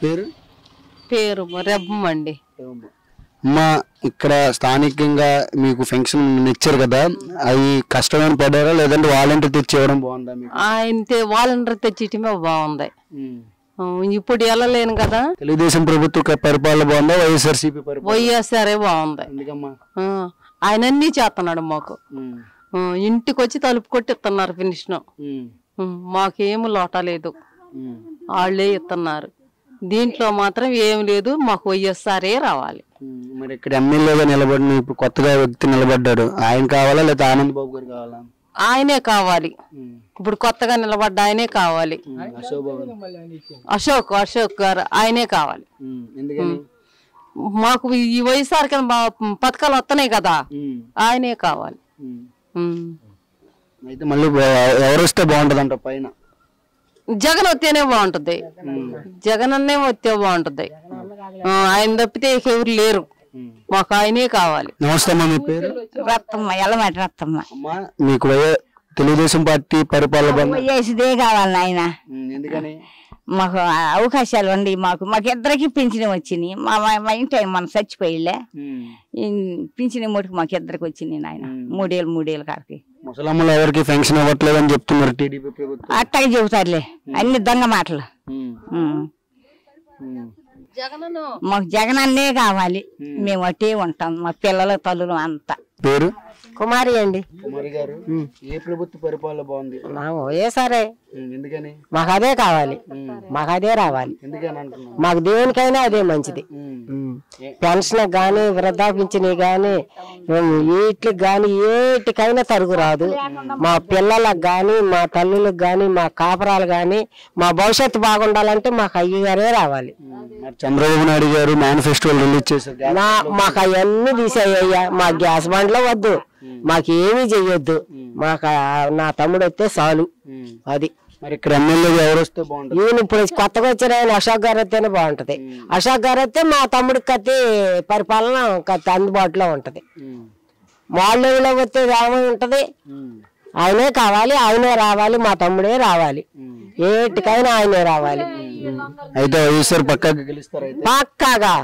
పేరు పేరు రెబ్బమండి. అమ్మా ఇక్కడ స్థానికంగా మీకు ఫంక్షన్ ఇచ్చారు కదా, అవి కష్టమైన పడారా లేదంటే వాలంటీర్ తెచ్చి ఇవ్వడం బాగుందా? ఆయన వాలంటీర్ తెచ్చిటమే బాగుంది. ఇప్పుడు వెళ్ళలేను కదా. తెలుగుదేశం ప్రభుత్వ పరిపాలన బాగుందా వైఎస్ఆర్సీపీ పరిపాలన? వైఎస్ఆర్ఏ బాగుంది. ఆయన అన్ని చేస్తున్నాడు మాకు. ఇంటికి వచ్చి తలుపు కొట్టి ఇస్తున్నారు పెన్షన్. మాకేమి లోట లేదు, వాళ్ళే ఇస్తున్నారు. దీంట్లో మాత్రం ఏం లేదు, మాకు వైఎస్ఆర్ఏ రావాలి. మరి ఇక్కడ ఎమ్మెల్యేగా నిలబడిన ఇప్పుడు కొత్తగా వ్యక్తి నిలబడ్డాడు, ఆయన కావాలా లేదా ఆనంద్ బాబు గారు కావాలా? ఆయనే కావాలి. ఇప్పుడు కొత్తగా నిలబడ్డ ఆయనే కావాలి. అశోక్ గారు ఆయనే కావాలి. మాకు ఈ వైఎస్ఆర్ పథకాలు వస్తున్నాయి కదా, ఆయనే కావాలి. అయితే మళ్ళీ ఎవరు వస్తే బాగుంటది అంట? పైన జగన్ వస్తేనే బాగుంటది, జగన్ అన్నే వస్తే బాగుంటది. ఆయన తప్పితే ఎవరు లేరు, మాకు ఆయనే కావాలి. నమస్తే అమ్మా, మీ పేరు? రత్తమ్మ, ఎల్లమాటి రత్తమ్మ. మీకు తెలుగుదేశం పార్టీ పరిపాలన కావాలి ఆయన. ఎందుకని? మాకు అవకాశాలు ఉండి మాకు ఇద్దరికి పింఛన్ వచ్చినాయి. మా ఇంటి ఆయన మన చచ్చిపోయిలే, పింఛన్ మూటికి మాకు ఇద్దరికి వచ్చినాయి నాయన. 3 ఏళ్ళు కాడికి ముసలమ్మలు ఎవరికి పెన్షన్ ఇవ్వట్లేదు అని చెప్తున్నారు టీడీపీ ప్రభుత్వం. అట్టగా చెబుతారులే, అన్ని దొంగ మాటలు. మాకు జగన్ అన్నే కావాలి, మేము అట్టే ఉంటాం, మా పిల్లల తల్లులు అంతా. పేరు? కుమారి అండి. కుమారి గారు, ఏ ప్రభుత్వ పరిపాలన బాగుంది? వైఎస్ఆర్ఏ. ఎందుకని? మాకు అదే కావాలి, మాకు అదే రావాలి. ఎందుకని అంటున్నావు? మాకు దేనికైనా అదే మంచిది. పెన్షన్ గాని, వృద్ధాపించిన గాని, వీటికి గాని ఏటికైనా తరుగు రాదు. మా పిల్లలకు గాని, మా తల్లులకు గాని, మా కాపురాలు గాని, మా భవిష్యత్తు బాగుండాలంటే మాకు అయ్యగారే రావాలి. చంద్రబాబు నాయుడు గారు మేనిఫెస్టో రిలీజ్ చేశారు, మాకు అవన్నీ తీసేయ్యా. మా గ్యాస్ బండ్లో వద్దు, మాకేమీ చెయ్యొద్దు, మాకు నా తమ్ముడు వస్తే చాలు. అది మరి ఇక్కడ ఎమ్మెల్యే ఎవరు వస్తే బాగుంటుంది? ఈయన ఇప్పుడు కొత్తగా వచ్చిన ఆయన అశోక్ గారు వస్తేనే బాగుంటది. అశోక్ గారు వస్తే మా తమ్ముడికి కత్తి పరిపాలన కత్తి అందుబాటులో ఉంటది. మాళ్ళలో వస్తే ఏమై ఉంటది, ఆయనే కావాలి, ఆయనే రావాలి, మా తమ్ముడే రావాలి, ఏటికైనా ఆయనే రావాలి. అయితే వైఎస్ఆర్ పక్కాగా గెలుస్తారు? పక్కాగా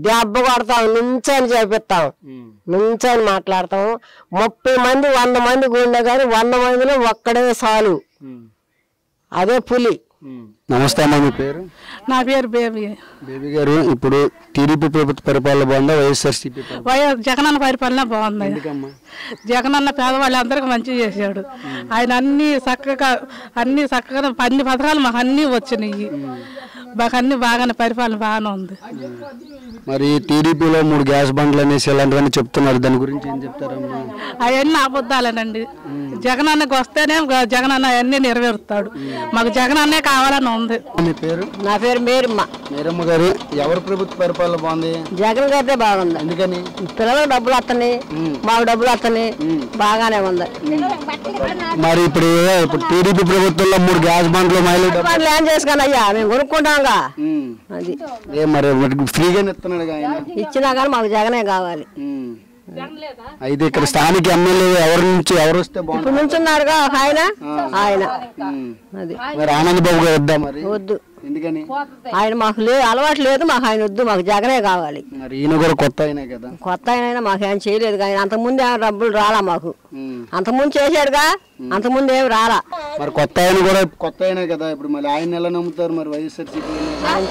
దెబ్బ కొడతాం, నుంచని చేపిస్తాం, నుంచని మాట్లాడతాం. 30 మంది 100 మంది గుండె గాని 100 మందిలో ఒక్కడే చాలు, అదే పులి. నమస్తే అమ్మా, మీ పేరు? నా పేరు బేబీ. బేబీ గారు, ఇప్పుడు టీడీపీ ప్రభుత్వ పరిపాలన బాగుందా వైఎస్ఆర్సీపీ? జగనన్న పరిపాలన బాగుంది. జగనన్న పేదవాళ్ళందరికీ మంచి చేశాడు. ఆయన అన్ని చక్కగా అన్ని పథకాలు మాకు అన్ని వచ్చినాయి. మాకు అన్ని బాగానే పరిపాలన బాగానే ఉంది. మరి టీడీపీలో 3 గ్యాస్ బండ్లు అనేసి ఇలాంటివన్నీ చెప్తున్నారు, దాని గురించి ఏం చెప్తారమ్మా? అవన్నీ అబద్ధాలేనండి. జగనన్నకి వస్తేనే జగనన్న అవన్నీ నెరవేరుతాడు. మాకు జగనన్నే కావాలని ఉంది. మీ పేరు? నా పేరు మేరమ్మ. మేరమ్మ గారు, ఎవరు ప్రభుత్వ పరిపాలన బాగుంది? జగన్ గారిదే బాగుంది. ఎందుకని? పిల్లలకు డబ్బులు వస్తున్నాయి, మాకు డబ్బులు వస్తున్నాయి, బాగానే ఉంది. మరి ఇప్పుడు టీడీపీ ప్రభుత్వంలో 3 గ్యాస్ బండ్లు మైలేజ్ ఏం చేసుకోండి అయ్యా, మేము కొనుక్కుంటాంగా. అది మరి ఫ్రీగా ఇచ్చినా కానీ మాకు జగనే కావాలి. అయితే ఇక్కడ స్థానిక ఎమ్మెల్యే ఎవరు వస్తే ఇప్పుడు నుంచున్నారుగా ఆయన, అది మరి ఆనంద్ బాబు గారు వద్దా? మరి వద్దు. ఎందుకని? ఆయన మాకు అలవాటు లేదు, మాకు ఆయన వద్దు, మాకు జగనే కావాలి. మరి ఈయన కూడా కొత్త అయినా కదా? కొత్త అయినా మాకు ఆయన చేయలేదు, ఆయన అంతకుముందు డబ్బులు రాలా మాకు. అంతకుముందు చేశాడుగా, అంతకుముందు ఏమి రాలా. మరి కొత్త ఆయన కూడా కొత్త అయినా కదా, ఇప్పుడు మళ్ళీ ఆయన ఎలా నమ్ముతారు? మరి వైఎస్ఆర్సీపీ ఆయన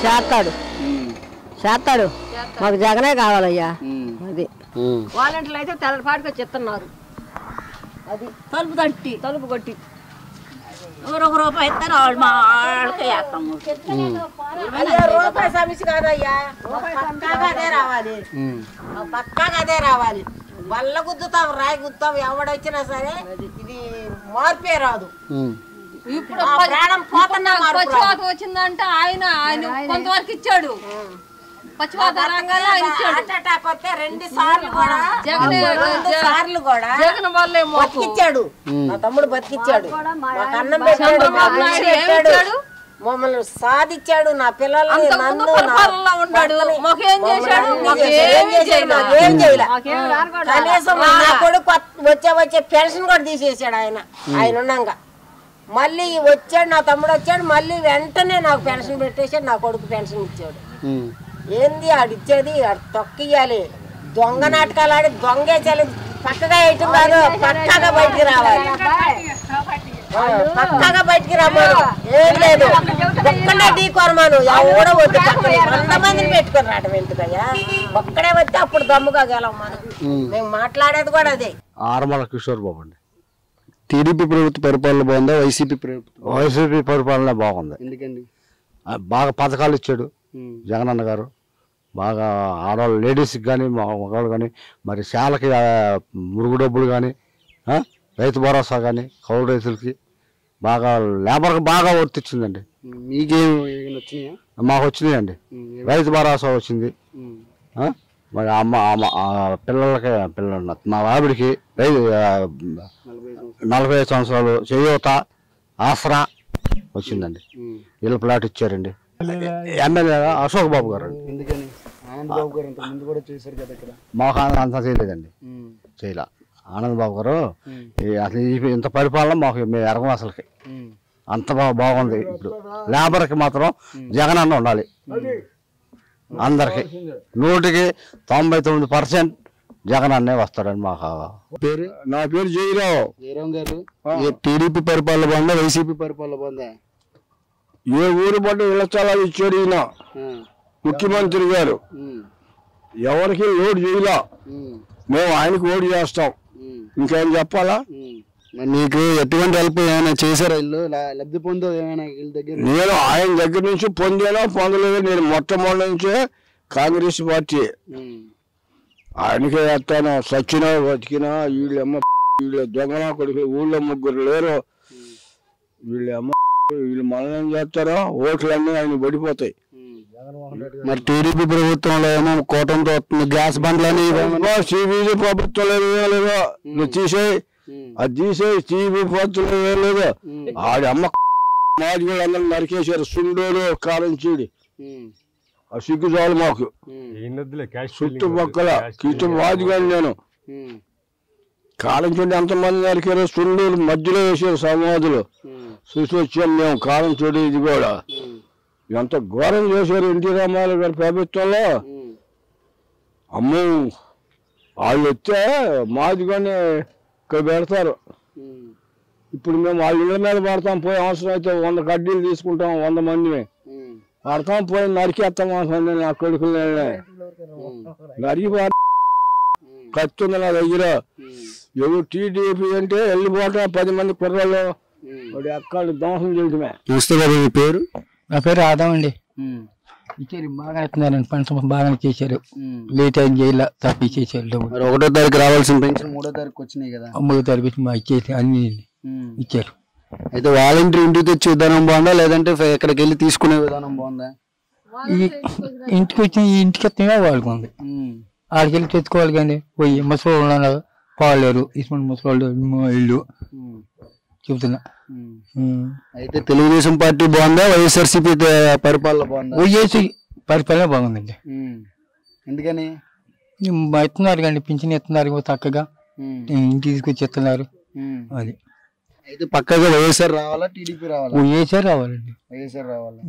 చేస్తాడు, మాకు జగనే కావాలయ్యా. అది వాలంటీర్లు అయితే తెల్లపాటుగా చెప్తున్నారు, అది తలుపు కొట్టి ఒక రూపాయి ఇస్తారు, వాళ్ళు మా వాళ్ళకే వేస్తాము. రూపాయి సమస్య కాదయ్యా, పక్కాగా అదే రావాలి. వల్ల గుద్దుతాం, రాయి గుద్దుతాం, ఎవడొచ్చినా సరే ఇది మార్పే రాదు. ఇప్పుడు పచ్చివాత వచ్చిందంటే ఆయన కొంతవరకు ఇచ్చాడు. పచ్చివాత రంగాలు ఆయన ఇచ్చాడు. జగన్ వల్లే బతికిచ్చాడు, మా తమ్ముడు బతికిచ్చాడు, అన్నం పెట్టాడు, మమ్మల్ని సాధించాడు, నా పిల్లల్ని ఉన్నాడు. మాకేం చేశాడు? ఏం చేయలే. కనీసం నా కొడుకు వచ్చే పెన్షన్ కూడా తీసేసాడు ఆయన ఉన్నాక. మళ్ళీ వచ్చాడు నా తమ్ముడు వచ్చాడు మళ్ళీ వెంటనే నాకు పెన్షన్ పెట్టేసాడు నా కొడుకు పెన్షన్ ఇచ్చాడు ఏంది ఆడిచ్చేది తొక్కియాలి దొంగ నాటకాలు ఆడి దొంగేసాలి పక్కగా వేయటం కాదు పక్కగా బయటికి రావాలి పక్కగా బయటికి రమ్మను ఏం లేదు ఒక్కడే ఢీ కొరమాను ఎవడో వద్దు పక్కన 100 మందిని పెట్టుకొని రావడం ఎందుకయ్యా ఒక్కడే వస్తే అప్పుడు దమ్ముగా గెలవమను మేము మాట్లాడేది కూడా అదే. ఆరమల కిషోర్ బాబు అండి. టీడీపీ ప్రభుత్వ పరిపాలన బాగుందా వైసీపీ పరిపాలన బాగుంది. ఎందుకండి? బాగా పథకాలు ఇచ్చాడు జగనన్న గారు. బాగా ఆడవాళ్ళు లేడీస్కి కానీ మగవాళ్ళు కానీ మరి శాలకి మురుగు డబ్బులు కానీ రైతు భరోసా కానీ కౌలు రైతులకి బాగా లేబర్కి బాగా వర్తిచ్చిందండి. మాకు వచ్చినాయండి. రైతు భరోసా వచ్చింది. మరి పిల్లలకి మా ఆవిడికి 45 సంవత్సరాలు చేయూత ఆసరా వచ్చిందండి. ఇళ్ళ ప్లాట్ ఇచ్చారండి. ఎమ్మెల్యే అశోక్ బాబు గారు అండి. మాకు అంతా చేయలేదండి, చేయలే. ఆనంద్ బాబు గారు అసలు ఇంత పరిపాలన మాకు మేము ఎరగం అసలుకి. అంత బాగుంది. ఇప్పుడు లేబర్కి మాత్రం జగన్ అన్న ఉండాలి. అందరికి 199% జగన్ అన్నే వస్తాడండి. మాకు పేరు నా పేరు జయరావు. జయరామ్ గారు, టీడీపీ పరిపాలన బాగుందా వైసీపీ పరిపాలన బాగుందా? ఏ ఊరు బట్టి ఇళ్ళ స్థలాలు ఇచ్చాడు ఈయన ముఖ్యమంత్రి గారు. ఎవరికి ఓటు చేయలా, మేము ఆయనకు ఓటు చేస్తాం. ఇంకేం చెప్పాలా? నీకు ఎటువంటి హెల్ప్ ఏమైనా చేశారా? ఇల్లు లబ్ధి పొందో ఏమైనా వీళ్ళ దగ్గర? నేను ఆయన దగ్గర నుంచి పొందేనో పొందలేదో. నేను మొట్టమొదటి నుంచే కాంగ్రెస్ పార్టీ ఆయనకే వేస్తాను. సచ్చినా బతికినా వీళ్ళ దొంగన కొడుకు ఊళ్ళో 3 లేరు. వీళ్ళు మనల్ని చేస్తారో ఓట్లన్నీ ఆయన పడిపోతాయి. మరి టీడీపీ ప్రభుత్వంలో ఏమో కూటమితో వస్తుంది గ్యాస్ బండ్లని. సిబిజీ ప్రభుత్వంలో లేదు, నువ్వు తీసేయి, అది తీసేయి. సిబిజీ ప్రభుత్వంలో ఏం లేదు. ఆడి అమ్మ మాదిగోళ్ళు అందరూ నరికేశారు. సుండోడు కారం చీడి ఆ సిగ్గుజాలు మాకు చుట్టుపక్కల కిటు మాదిగాని. నేను కాలం చూడి ఎంతమంది నరికారు. సుండోలు మధ్యలో వేసారు సమాధులు. చూసి వచ్చాము మేము. కాలం చూడి ఇది కూడా ఎంత ఘోరం చేశారు ఎన్టీ రామారావు గారి ప్రభుత్వంలో. అమ్మో వాళ్ళు వస్తే మాదిగానే ఇక్కడ పెడతారు. ఇప్పుడు మేము వాళ్ళ ఇళ్ళ మీద పడతాం. పోయి అవసరం అయితే 100 కడ్డీలు తీసుకుంటాం. 100 మందిని పడతాం. పోయి నరికేస్తాం. నా కొడుకులు నరికి కత్తి ఉంది నా దగ్గర. ఎవరు టీడీపీ అంటే వెళ్ళిపోవటం 10 మంది కుర్రలు అక్కడ ధ్వంసం చేయటమే. మీ పేరు? నా పేరు ఆదామండి. ఇచ్చారు బాగా ఎత్తున్నారండి. పెన్షన్ బాగా చేశారు. లేట్ అయిన జైల్లో తప్పి ఇచ్చేసారు. 1వ తారీఖు రావాల్సిన పెన్షన్ 3వ తారీఖు వచ్చినాయి కదా. 3వ తారీఖు ఇచ్చేసి అన్ని ఇచ్చారు. అయితే వాలంటీర్ ఇంటికి తెచ్చే విధానం బాగుందా లేదంటే ఎక్కడికి వెళ్ళి తీసుకునే విధానం బాగుందా? ఇంటికి వచ్చిన ఇంటికి వస్తే వాళ్ళకు ఉంది. ఆడికి వెళ్ళి తెచ్చుకోవాలి కానీ పోయి ముసలి ఉన్నారు పోలేరు. ఇటువంటి ముసలి ఇల్లు చెబుతున్నా. అయితే తెలుగుదేశం పార్టీ బాగుందా వైఎస్ఆర్సీపీ పరిపాలన బాగుందా? వైఎస్సీ పరిపాలన బాగుందండి. ఎందుకని? ఎత్తున్నారు కానీ పింఛన్ ఎత్తున్నారు చక్కగా. ఇంటికి తీసుకొచ్చి ఎత్తున్నారు. అది అయితే పక్కగా వైఎస్ఆర్ రావాలా టీడీపీ రావాలా? వైఎస్ఆర్ రావాలండి. వైఎస్ఆర్ రావాలా.